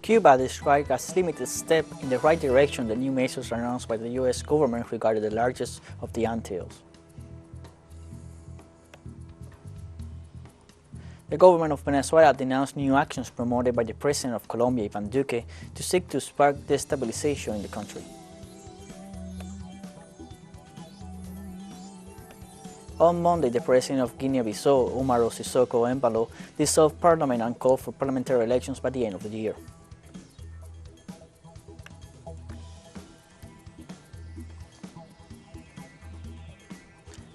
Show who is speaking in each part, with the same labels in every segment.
Speaker 1: Cuba described as limited step in the right direction the new measures announced by the U.S. government regarding the largest of the Antilles. The government of Venezuela denounced new actions promoted by the president of Colombia, Ivan Duque, to seek to spark destabilization in the country. On Monday, the president of Guinea-Bissau, Umaro Sissoko Embalo, dissolved parliament and called for parliamentary elections by the end of the year.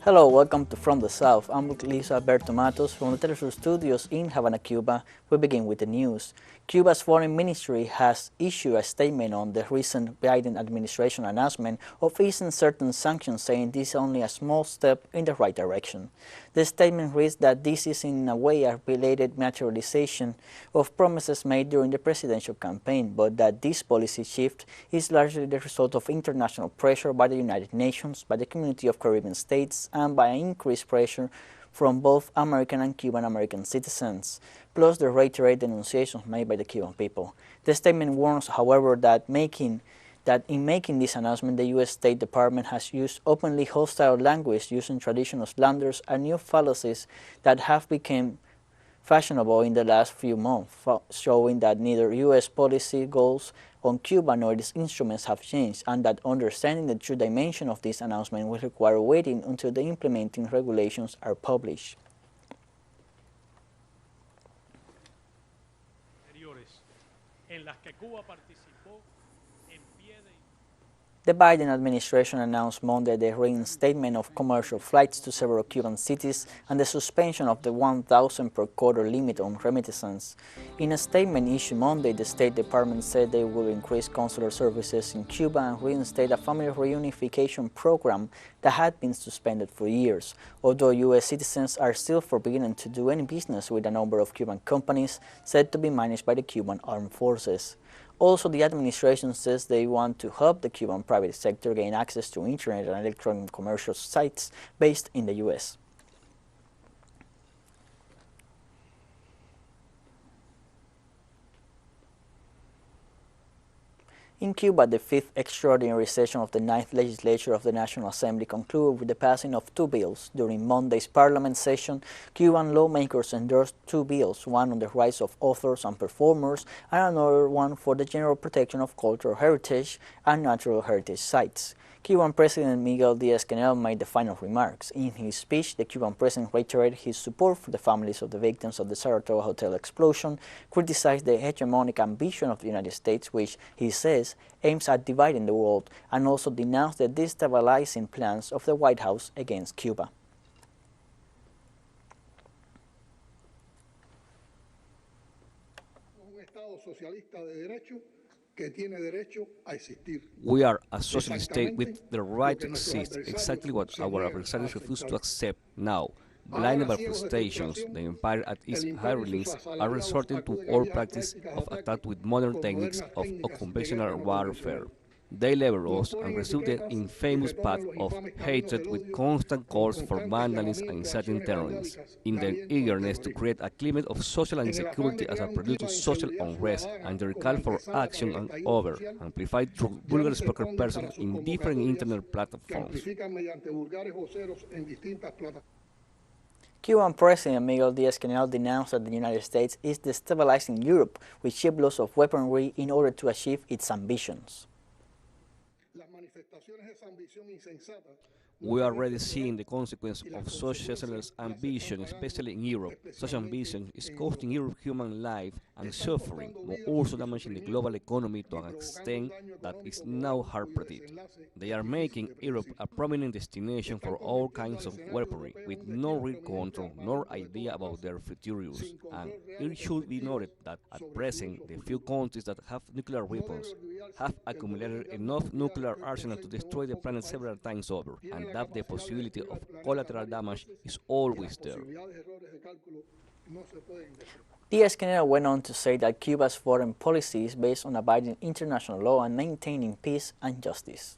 Speaker 1: Hello, welcome to From the South. I'm with Lisa Bertomatos from the Telesur Studios in Havana, Cuba. We begin with the news. Cuba's foreign ministry has issued a statement on the recent Biden administration announcement of easing certain sanctions, saying this is only a small step in the right direction. The statement reads that this is in a way a belated materialization of promises made during the presidential campaign, but that this policy shift is largely the result of international pressure by the United Nations, by the Community of Caribbean States, and by increased pressure from both American and Cuban American citizens, plus the reiterated denunciations made by the Cuban people. The statement warns, however, that in making this announcement, the U.S. State Department has used openly hostile language using traditional slanders and new fallacies that have become fashionable in the last few months, showing that neither U.S. policy goals on Cuba nor its instruments have changed, and that understanding the true dimension of this announcement will require waiting until the implementing regulations are published. The Biden administration announced Monday the reinstatement of commercial flights to several Cuban cities and the suspension of the 1,000 per quarter limit on remittances. In a statement issued Monday, the State Department said they will increase consular services in Cuba and reinstate a family reunification program that had been suspended for years, although U.S. citizens are still forbidden to do any business with a number of Cuban companies said to be managed by the Cuban Armed Forces. Also, the administration says they want to help the Cuban private sector gain access to internet and electronic commercial sites based in the U.S. In Cuba, the fifth extraordinary session of the 9th legislature of the National Assembly concluded with the passing of two bills. During Monday's parliament session, Cuban lawmakers endorsed two bills, one on the rights of authors and performers, and another one for the general protection of cultural heritage and natural heritage sites. Cuban President Miguel Díaz-Canel made the final remarks. In his speech, the Cuban president reiterated his support for the families of the victims of the Saratoga Hotel explosion, criticized the hegemonic ambition of the United States, which, he says, aims at dividing the world, and also denounced the destabilizing plans of the White House against Cuba.
Speaker 2: We are a socialist state with the right to exist, exactly what our adversaries refuse to accept now. Blinded by frustrations, the empire at its hirelings are resorting to all practice of attack with modern techniques of conventional warfare. They level us and resume the infamous path of hatred with constant calls for vandalism and inciting terrorism, in their eagerness to create a climate of social insecurity as a produces social unrest, and their call for action and over, amplified through vulgar spokespersons in different internet platforms.
Speaker 1: Cuban President Miguel Díaz-Canel denounced that the United States is destabilizing Europe with shiploads of weaponry in order to achieve its ambitions.
Speaker 2: We are already seeing the consequence of such senseless ambition, especially in Europe. Such ambition is costing Europe human life and suffering, but also damaging the global economy to an extent that is now hard to predict. They are making Europe a prominent destination for all kinds of weaponry, with no real control nor idea about their future use. And it should be noted that at present, the few countries that have nuclear weapons have accumulated enough nuclear arsenal to destroy the planet several times over, and that the possibility of collateral damage is always there.
Speaker 1: Díaz-Canel went on to say that Cuba's foreign policy is based on abiding international law and maintaining peace and justice.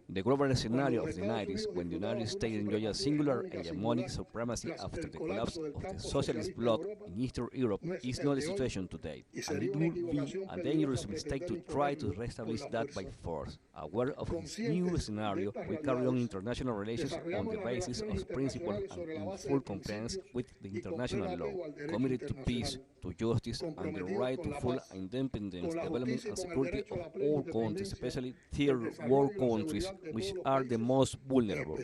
Speaker 2: The global scenario of the 90s, when the United States enjoyed a singular hegemonic supremacy after the collapse of the socialist bloc in Eastern Europe, is not the situation today, and it would be a dangerous mistake to try to reestablish that by force. Aware of this new scenario, we carry on international relations on the basis of principles and in full compliance with the international law, committed to peace, to justice, and the right to full independence, development, and security of all countries, especially third world countries, which are the most vulnerable.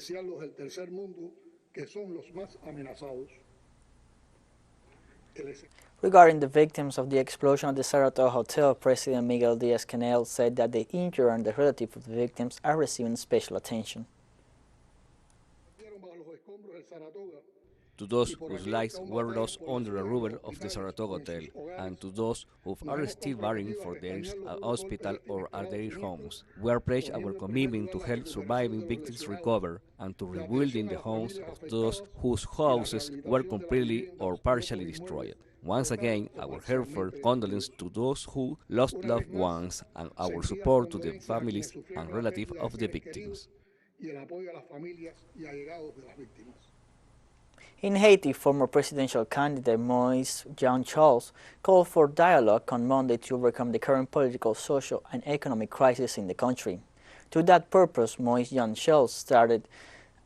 Speaker 1: Regarding the victims of the explosion at the Saratoga Hotel, President Miguel Díaz-Canel said that the injured and the relatives of the victims are receiving special attention.
Speaker 2: To those whose lives were lost under the rubble of the Saratoga Hotel, and to those who are still caring for their hospital or at their homes. We are pledged our commitment to help surviving victims recover and to rebuilding the homes of those whose houses were completely or partially destroyed. Once again, our heartfelt condolences to those who lost loved ones and our support to the families and relatives of the victims.
Speaker 1: In Haiti, former presidential candidate Moise Jean-Charles called for dialogue on Monday to overcome the current political, social, and economic crisis in the country. To that purpose, Moise Jean-Charles started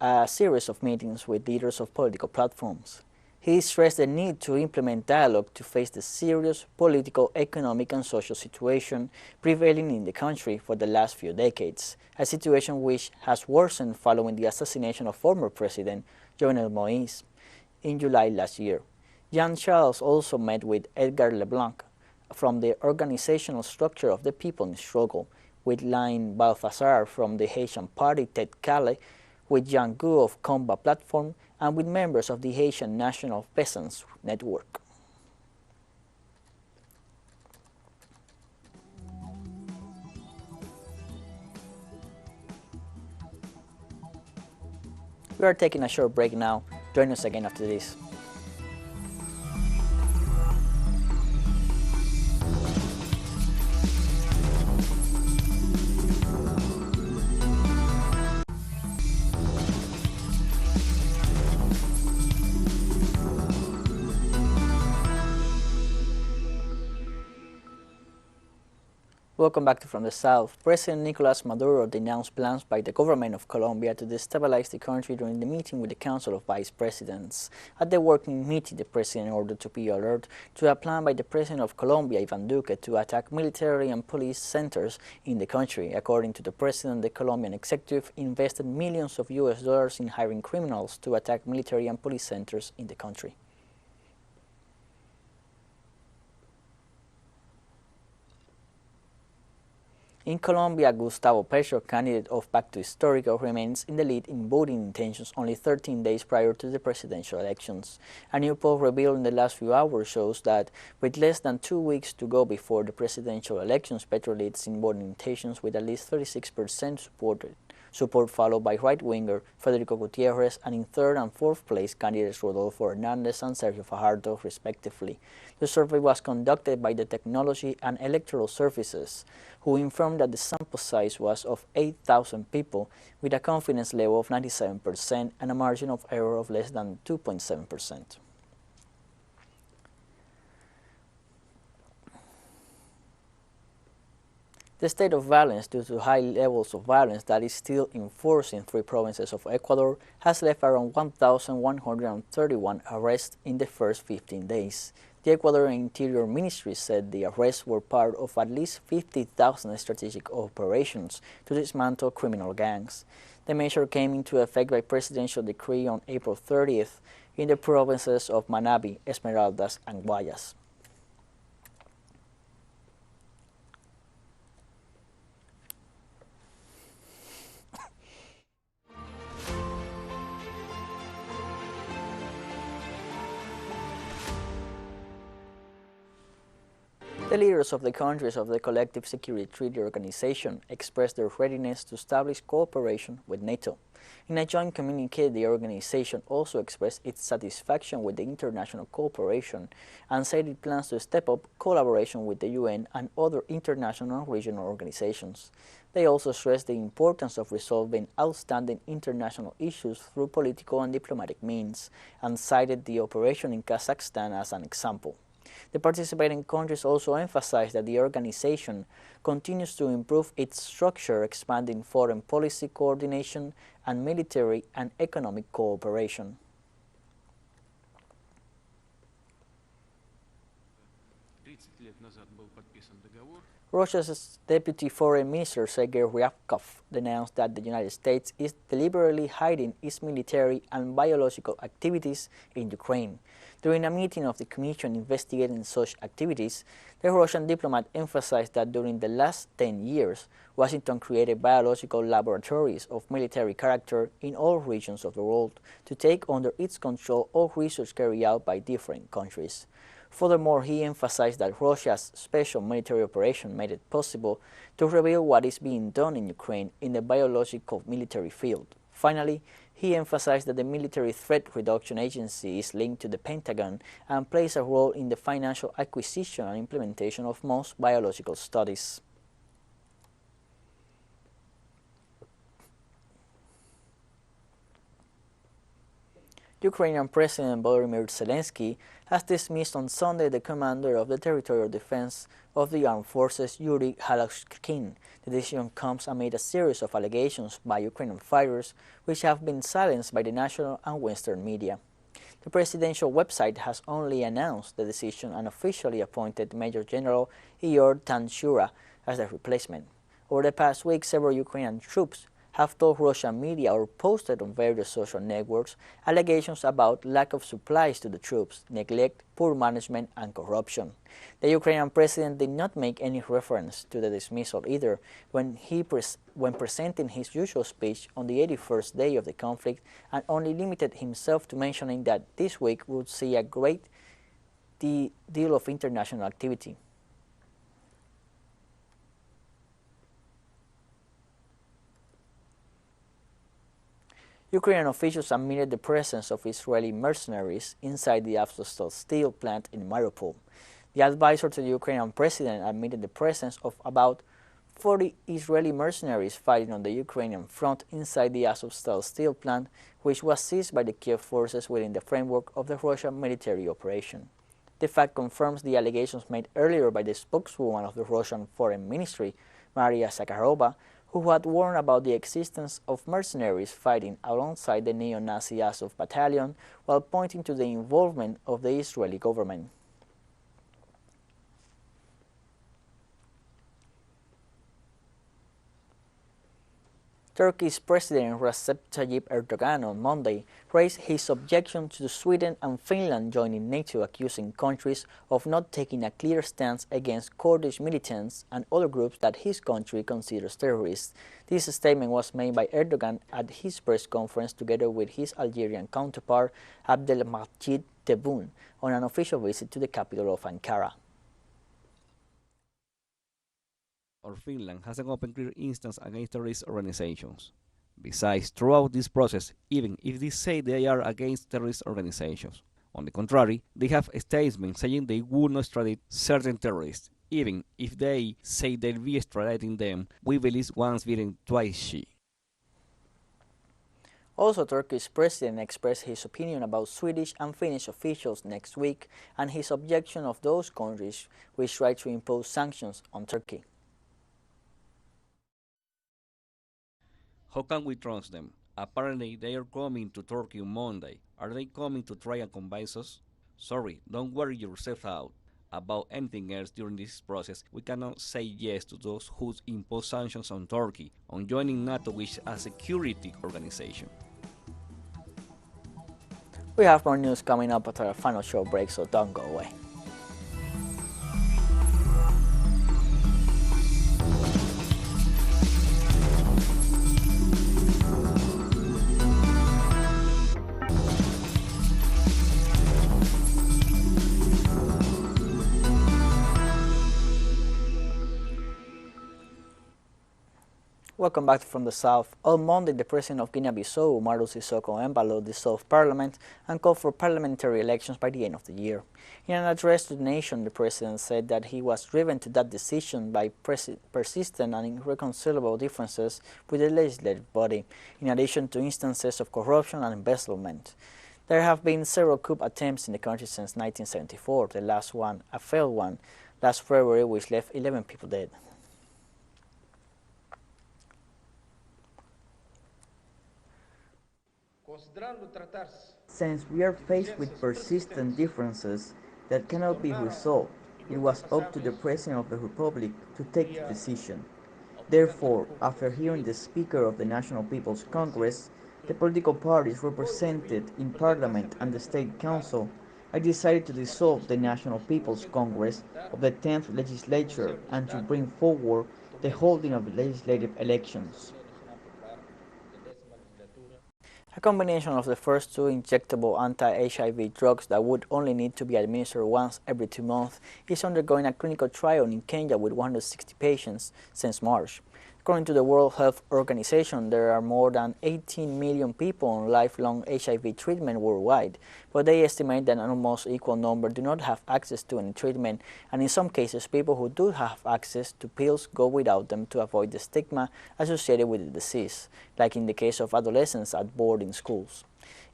Speaker 1: a series of meetings with leaders of political platforms. He stressed the need to implement dialogue to face the serious political, economic, and social situation prevailing in the country for the last few decades, a situation which has worsened following the assassination of former President Jovenel Moïse in July last year. Jean-Charles also met with Edgar Leblanc from the organizational structure of the People in Struggle, with Lain Balthazar from the Haitian Party Ted Kale, with Jean Gu of Combat Platform, and with members of the Haitian National Peasants Network. We are taking a short break now. Join us again after this. Welcome back to From the South. President Nicolas Maduro denounced plans by the government of Colombia to destabilize the country during the meeting with the Council of Vice Presidents. At the working meeting, the president ordered to be alert to a plan by the President of Colombia, Ivan Duque, to attack military and police centers in the country. According to the president, the Colombian executive invested millions of US dollars in hiring criminals to attack military and police centers in the country. In Colombia, Gustavo Petro, candidate of Pacto Histórico, remains in the lead in voting intentions only 13 days prior to the presidential elections. A new poll revealed in the last few hours shows that with less than 2 weeks to go before the presidential elections, Petro leads in voting intentions with at least 36% support followed by right-winger Federico Gutierrez, and in third and fourth place candidates Rodolfo Hernandez and Sergio Fajardo, respectively. The survey was conducted by the Technology and Electoral Services, who informed that the sample size was of 8,000 people with a confidence level of 97% and a margin of error of less than 2.7%. The state of violence due to high levels of violence that is still in force in 3 provinces of Ecuador has left around 1,131 arrests in the first 15 days. The Ecuadorian Interior Ministry said the arrests were part of at least 50,000 strategic operations to dismantle criminal gangs. The measure came into effect by presidential decree on April 30th in the provinces of Manabí, Esmeraldas, and Guayas. The leaders of the countries of the Collective Security Treaty Organization expressed their readiness to establish cooperation with NATO. In a joint communique, the organization also expressed its satisfaction with the international cooperation and said it plans to step up collaboration with the UN and other international and regional organizations. They also stressed the importance of resolving outstanding international issues through political and diplomatic means and cited the operation in Kazakhstan as an example. The participating countries also emphasized that the organization continues to improve its structure, expanding foreign policy coordination and military and economic cooperation. Russia's Deputy Foreign Minister Sergei Ryabkov denounced that the United States is deliberately hiding its military and biological activities in Ukraine. During a meeting of the Commission investigating such activities, the Russian diplomat emphasized that during the last 10 years, Washington created biological laboratories of military character in all regions of the world to take under its control all research carried out by different countries. Furthermore, he emphasized that Russia's special military operation made it possible to reveal what is being done in Ukraine in the biological military field. Finally, he emphasized that the Military Threat Reduction Agency is linked to the Pentagon and plays a role in the financial acquisition and implementation of most biological studies. Ukrainian President Volodymyr Zelensky has dismissed on Sunday the commander of the Territorial Defense of the Armed Forces, Yuri Halashkin. The decision comes amid a series of allegations by Ukrainian fighters which have been silenced by the national and Western media. The presidential website has only announced the decision and officially appointed Major General Ihor Tanshura as the replacement. Over the past week, several Ukrainian troops have told Russian media or posted on various social networks allegations about lack of supplies to the troops, neglect, poor management, and corruption. The Ukrainian president did not make any reference to the dismissal either when presenting his usual speech on the 81st day of the conflict, and only limited himself to mentioning that this week would see a great deal of international activity. Ukrainian officials admitted the presence of Israeli mercenaries inside the Azovstal steel plant in Mariupol. The advisor to the Ukrainian president admitted the presence of about 40 Israeli mercenaries fighting on the Ukrainian front inside the Azovstal steel plant, which was seized by the Kiev forces within the framework of the Russian military operation. The fact confirms the allegations made earlier by the spokeswoman of the Russian Foreign Ministry, Maria Zakharova, who had warned about the existence of mercenaries fighting alongside the neo-Nazi Azov battalion while pointing to the involvement of the Israeli government. Turkey's President Recep Tayyip Erdogan on Monday raised his objection to Sweden and Finland joining NATO, accusing countries of not taking a clear stance against Kurdish militants and other groups that his country considers terrorists. This statement was made by Erdogan at his press conference together with his Algerian counterpart Abdelmajid Tebboune on an official visit to the capital of Ankara.
Speaker 2: Or Finland has an open clear instance against terrorist organizations. Besides, throughout this process, even if they say they are against terrorist organizations, on the contrary, they have statements saying they would not extradite certain terrorists. Even if they say they'll be extraditing them, we believe once bitten, twice shy.
Speaker 1: Also, Turkey's president expressed his opinion about Swedish and Finnish officials next week and his objection of those countries which try to impose sanctions on Turkey.
Speaker 2: How can we trust them? Apparently, they are coming to Turkey on Monday. Are they coming to try and convince us? Sorry, don't worry yourself out about anything else during this process. We cannot say yes to those who impose sanctions on Turkey on joining NATO, which is a security organization.
Speaker 1: We have more news coming up after our final short break, so don't go away. Welcome back from the South. On Monday, the president of Guinea-Bissau, Umaru Sissoko Embalo, dissolved parliament and called for parliamentary elections by the end of the year. In an address to the nation, the president said that he was driven to that decision by persistent and irreconcilable differences with the legislative body, in addition to instances of corruption and embezzlement. There have been several coup attempts in the country since 1974, the last one, a failed one, last February, which left 11 people dead. Since we are faced with persistent differences that cannot be resolved, it was up to the President of the Republic to take the decision. Therefore, after hearing the Speaker of the National People's Congress, the political parties represented in Parliament and the State Council, I decided to dissolve the National People's Congress of the 10th Legislature and to bring forward the holding of legislative elections. A combination of the first two injectable anti-HIV drugs that would only need to be administered once every 2 months is undergoing a clinical trial in Kenya with 160 patients since March. According to the World Health Organization, there are more than 18 million people on lifelong HIV treatment worldwide, but they estimate that an almost equal number do not have access to any treatment, and in some cases people who do have access to pills go without them to avoid the stigma associated with the disease, like in the case of adolescents at boarding schools.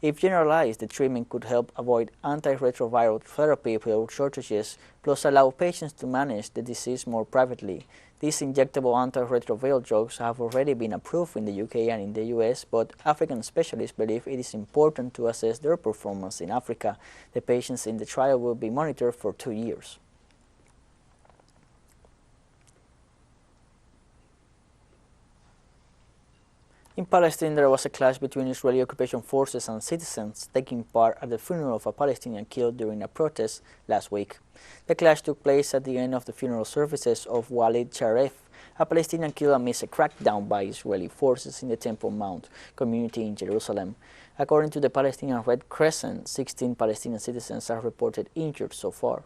Speaker 1: If generalized, the treatment could help avoid antiretroviral therapy pill shortages, plus allow patients to manage the disease more privately. These injectable antiretroviral drugs have already been approved in the UK and in the US, but African specialists believe it is important to assess their performance in Africa. The patients in the trial will be monitored for 2 years. In Palestine, there was a clash between Israeli occupation forces and citizens taking part at the funeral of a Palestinian killed during a protest last week. The clash took place at the end of the funeral services of Walid Sharef, a Palestinian killed amidst a crackdown by Israeli forces in the Temple Mount community in Jerusalem. According to the Palestinian Red Crescent, 16 Palestinian citizens are reported injured so far.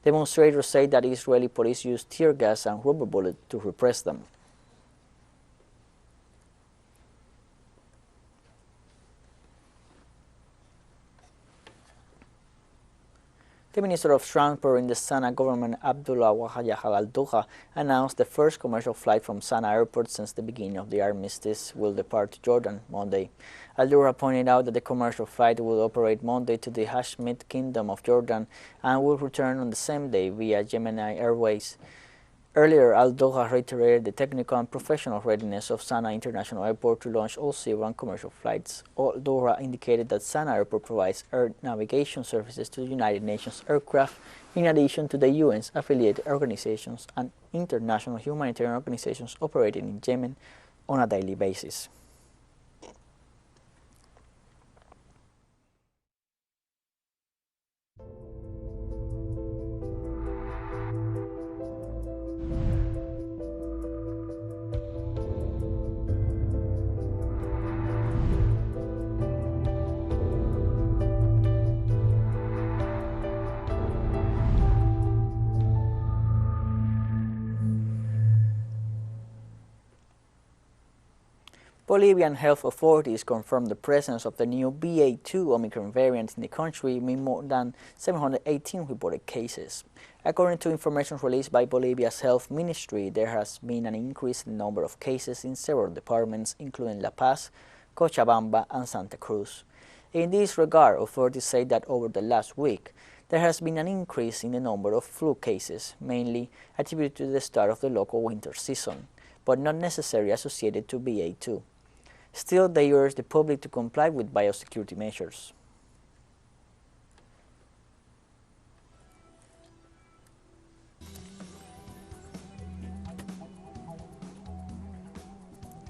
Speaker 1: Demonstrators say that Israeli police used tear gas and rubber bullets to repress them. The Minister of Transport in the Sana government, Abdullah Wahaya Al-Duha, announced the first commercial flight from Sana Airport since the beginning of the armistice will depart to Jordan Monday. Al-Duha pointed out that the commercial flight will operate Monday to the Hashemite Kingdom of Jordan and will return on the same day via Gemini Airways. Earlier, Al-Duha reiterated the technical and professional readiness of Sana International Airport to launch all civil and commercial flights. Al-Duha indicated that Sana Airport provides air navigation services to the United Nations aircraft, in addition to the UN's affiliated organizations and international humanitarian organizations operating in Yemen on a daily basis. Bolivian health authorities confirmed the presence of the new BA.2 Omicron variant in the country, with more than 718 reported cases. According to information released by Bolivia's health ministry, there has been an increase in the number of cases in several departments, including La Paz, Cochabamba, and Santa Cruz. In this regard, authorities say that over the last week, there has been an increase in the number of flu cases, mainly attributed to the start of the local winter season, but not necessarily associated to BA.2. Still, they urge the public to comply with biosecurity measures.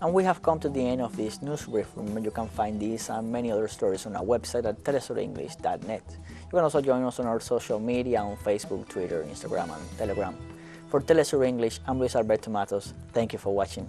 Speaker 1: And we have come to the end of this news brief. Remember, you can find these and many other stories on our website at telesurenglish.net. You can also join us on our social media on Facebook, Twitter, Instagram, and Telegram. For Telesur English, I'm Luis Alberto Matos. Thank you for watching.